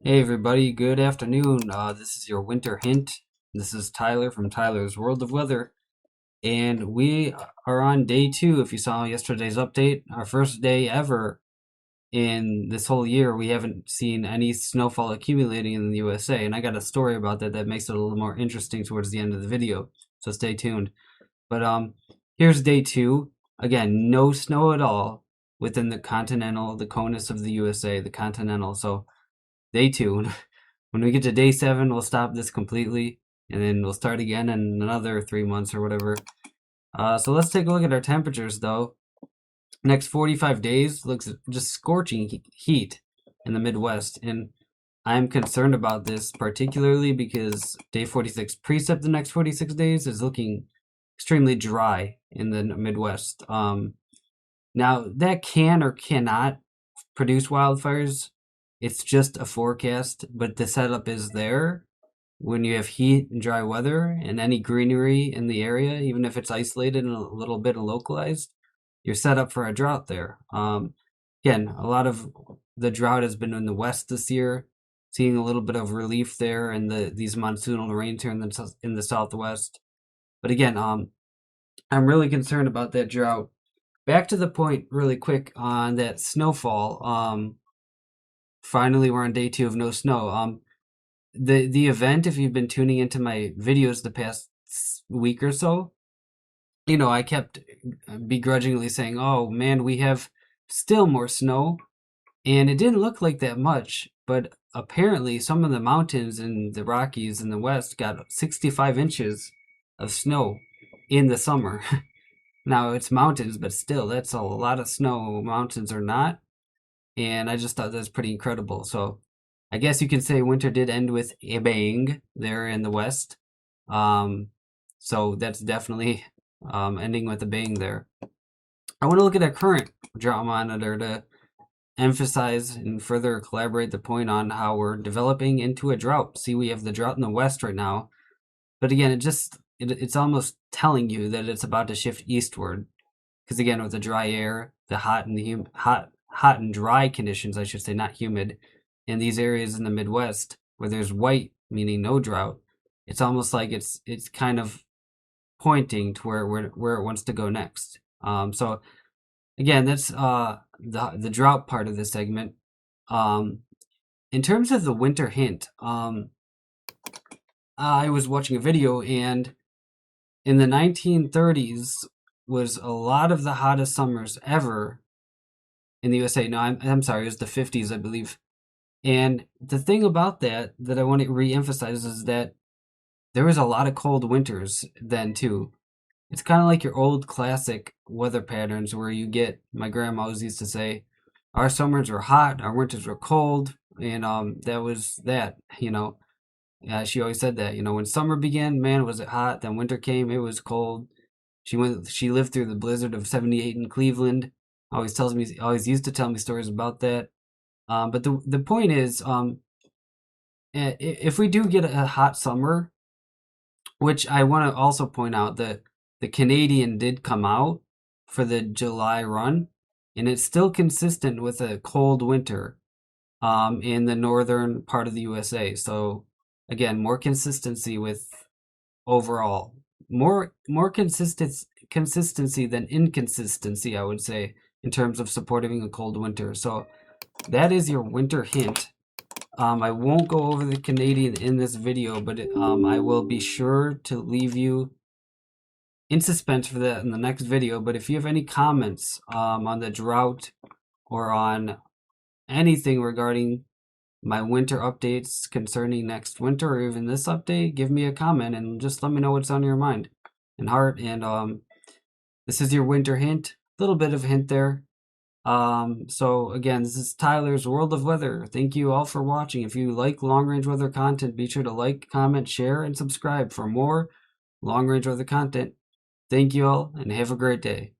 Hey everybody, good afternoon. This is your winter hint. This is Tyler from Tyler's World of Weather, and we are on day two. If you saw yesterday's update, our first day ever in this whole year, we haven't seen any snowfall accumulating in the USA, and I got a story about that makes it a little more interesting towards the end of the video, so stay tuned. But here's day two. Again, no snow at all within the conus of the USA, the continental. So day two. When we get to day seven, we'll stop this completely, and then we'll start again in another 3 months or whatever. So let's take a look at our temperatures, though. Next 45 days looks just scorching heat in the Midwest, and I'm concerned about this particularly because day 46 precip the next 46 days is looking extremely dry in the Midwest. Now that can or cannot produce wildfires. It's just a forecast, but the setup is there. When you have heat and dry weather and any greenery in the area, even if it's isolated and a little bit localized, you're set up for a drought there. Again, a lot of the drought has been in the west this year, seeing a little bit of relief there in these monsoonal rains here in the southwest. But again, I'm really concerned about that drought. Back to the point really quick on that snowfall. Finally, we're on day two of no snow. The event, if you've been tuning into my videos the past week or so, I kept begrudgingly saying, "Oh man, we have still more snow," and it didn't look like that much. But apparently, some of the mountains in the Rockies in the west got 65 inches of snow in the summer. Now it's mountains, but still, that's a lot of snow. Mountains are not. And I just thought that was pretty incredible. So I guess you can say winter did end with a bang there in the West. Um, so that's definitely ending with a bang there. I want to look at our current drought monitor to emphasize and further collaborate the point on how we're developing into a drought. See, we have the drought in the West right now, but again, it's almost telling you that it's about to shift eastward. Because again, with the dry air, the hot and dry conditions, I should say, not humid, in these areas in the Midwest where there's white, meaning no drought, it's almost like it's kind of pointing to where it wants to go next. So again, that's the drought part of this segment. In terms of the winter hint, I was watching a video, and in the 1930s was a lot of the hottest summers ever in the USA. No, I'm sorry, it was the 50s, I believe. And the thing about that I want to re-emphasize is that there was a lot of cold winters then too. It's kind of like your old classic weather patterns where you get, my grandma always used to say, our summers were hot, our winters were cold, and that was that, she always said that, when summer began, man, was it hot, then winter came, it was cold. She lived through the blizzard of 78 in Cleveland. Always used to tell me stories about that. But the point is, if we do get a hot summer, which I want to also point out that the Canadian did come out for the July run, and it's still consistent with a cold winter in the northern part of the USA. So again, more consistency with overall, more consistency than inconsistency, I would say, in terms of supporting a cold winter. So that is your winter hint. I won't go over the Canadian in this video, but I will be sure to leave you in suspense for that in the next video. But if you have any comments on the drought or on anything regarding my winter updates concerning next winter or even this update, give me a comment and just let me know what's on your mind and heart. And this is your winter hint, a little bit of a hint there. So again, this is Tyler's World of Weather. Thank you all for watching. If you like long-range weather content, be sure to like, comment, share, and subscribe for more long-range weather content. Thank you all, and have a great day.